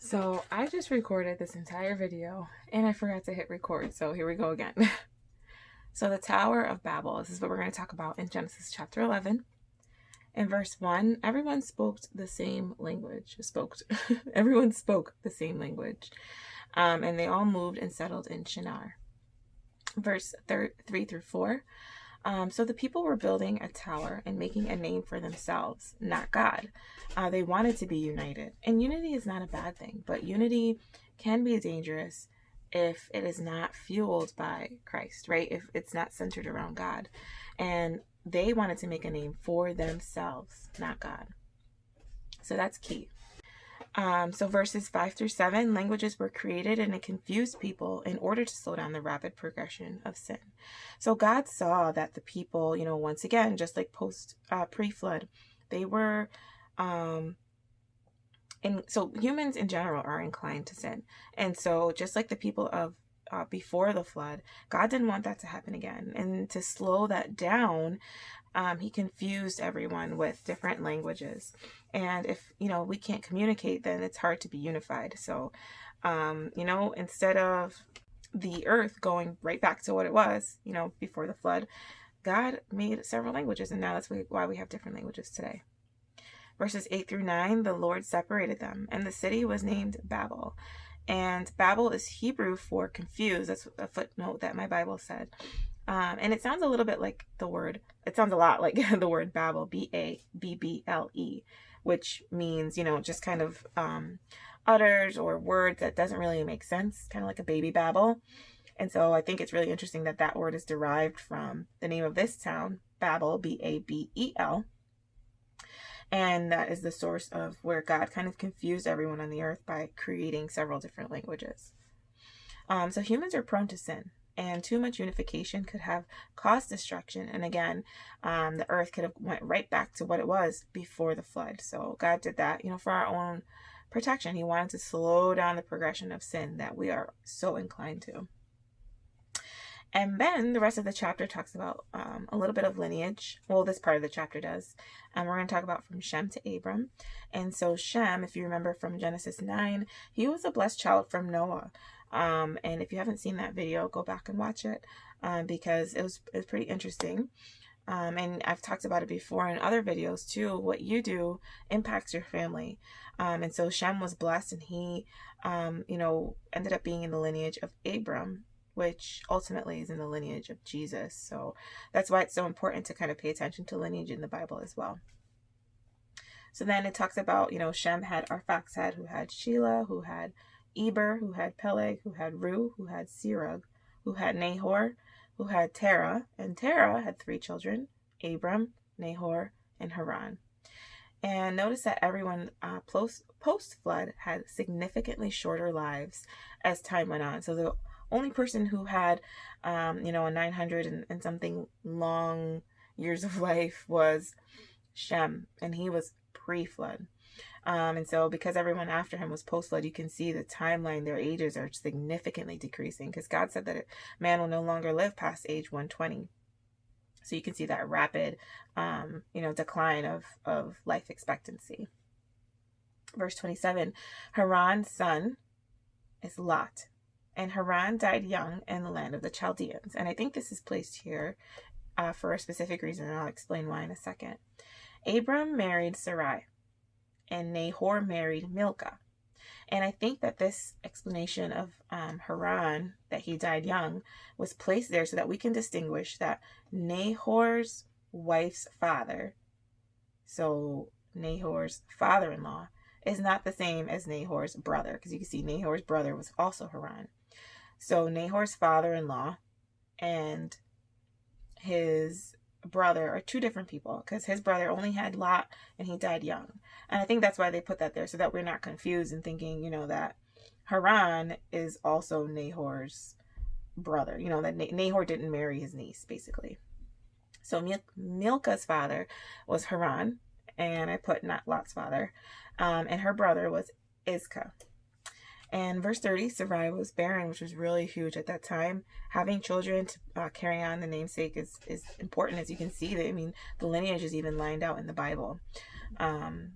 So I just recorded this entire video and I forgot to hit record. So here we go again. So the Tower of Babel, this is what we're going to talk about in Genesis chapter 11. In verse 1, everyone spoke the same language. Everyone spoke the same language. And they all moved and settled in Shinar. Verse 3 through 4. So the people were building a tower and making a name for themselves, not God. They wanted to be united. And unity is not a bad thing, but unity can be dangerous if it is not fueled by Christ, right? If it's not centered around God. And they wanted to make a name for themselves, not God. So that's key. So verses 5 through 7, languages were created and it confused people in order to slow down the rapid progression of sin. So God saw that the people, once again, just like pre-flood, they were, so humans in general are inclined to sin. And so just like the people of before the flood, God didn't want that to happen again. And to slow that down, he confused everyone with different languages. And if, we can't communicate, then it's hard to be unified. So, instead of the earth going right back to what it was, before the flood, God made several languages. And now that's why we have different languages today. Verses 8 through 9, the Lord separated them, and the city was named Babel. And Babel is Hebrew for confused. That's a footnote that my Bible said. And it sounds a little bit like it sounds a lot like the word Babel, B-A-B-B-L-E, which means, just kind of utters or words that doesn't really make sense, kind of like a baby babble. And so I think it's really interesting that that word is derived from the name of this town, Babel, B-A-B-E-L. And that is the source of where God kind of confused everyone on the earth by creating several different languages. So humans are prone to sin, and too much unification could have caused destruction. And again, the earth could have went right back to what it was before the flood. So God did that, for our own protection. He wanted to slow down the progression of sin that we are so inclined to. And then the rest of the chapter talks about a little bit of lineage. Well, this part of the chapter does. And we're going to talk about from Shem to Abram. And so Shem, if you remember from Genesis 9, he was a blessed child from Noah. And if you haven't seen that video, go back and watch it because it was pretty interesting. And I've talked about it before in other videos too. What you do impacts your family. And so Shem was blessed, and he, ended up being in the lineage of Abram, which ultimately is in the lineage of Jesus. So that's why it's so important to kind of pay attention to lineage in the Bible as well. So then it talks about, Shem had Arphaxad, who had Shelah, who had Eber, who had Peleg, who had Ru, who had Serug, who had Nahor, who had Terah. And Terah had 3 children, Abram, Nahor, and Haran. And notice that everyone post-flood had significantly shorter lives as time went on. So the only person who had, a 900 and something long years of life was Shem, and he was pre-flood. And so because everyone after him was post-flood, you can see the timeline, their ages are significantly decreasing because God said that man will no longer live past age 120. So you can see that rapid, decline of life expectancy. Verse 27, Haran's son is Lot. And Haran died young in the land of the Chaldeans. And I think this is placed here for a specific reason, and I'll explain why in a second. Abram married Sarai, and Nahor married Milcah. And I think that this explanation of Haran, that he died young, was placed there so that we can distinguish that Nahor's wife's father, so Nahor's father-in-law, is not the same as Nahor's brother, because you can see Nahor's brother was also Haran. So Nahor's father-in-law and his brother are 2 different people, because his brother only had Lot and he died young. And I think that's why they put that there, so that we're not confused in thinking, that Haran is also Nahor's brother, that Nahor didn't marry his niece, basically. So Milcah's father was Haran, and I put not Lot's father, and her brother was Iscah. And verse 30, Sarai was barren, which was really huge at that time. Having children to carry on the namesake is important, as you can see. The lineage is even lined out in the Bible.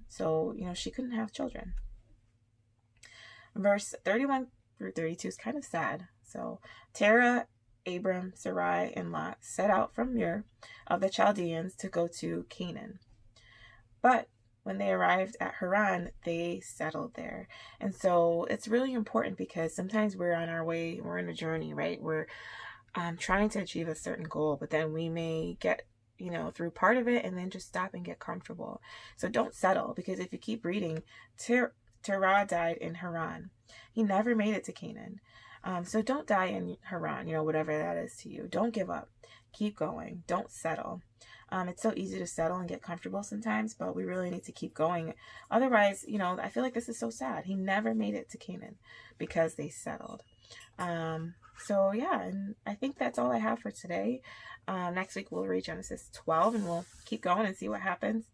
So, she couldn't have children. Verse 31 through 32 is kind of sad. So Terah, Abram, Sarai, and Lot set out from Ur of the Chaldeans to go to Canaan. But when they arrived at Haran, they settled there. And so it's really important because sometimes we're on our way, we're in a journey, right? We're trying to achieve a certain goal, but then we may get, through part of it and then just stop and get comfortable. So don't settle, because if you keep reading, Terah died in Haran. He never made it to Canaan. So don't die in Haran, whatever that is to you. Don't give up. Keep going. Don't settle. It's so easy to settle and get comfortable sometimes, but we really need to keep going. Otherwise, I feel like this is so sad. He never made it to Canaan because they settled. So yeah, and I think that's all I have for today. Next week we'll read Genesis 12 and we'll keep going and see what happens.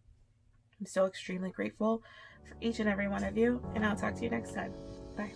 I'm so extremely grateful for each and every one of you, and I'll talk to you next time. Bye.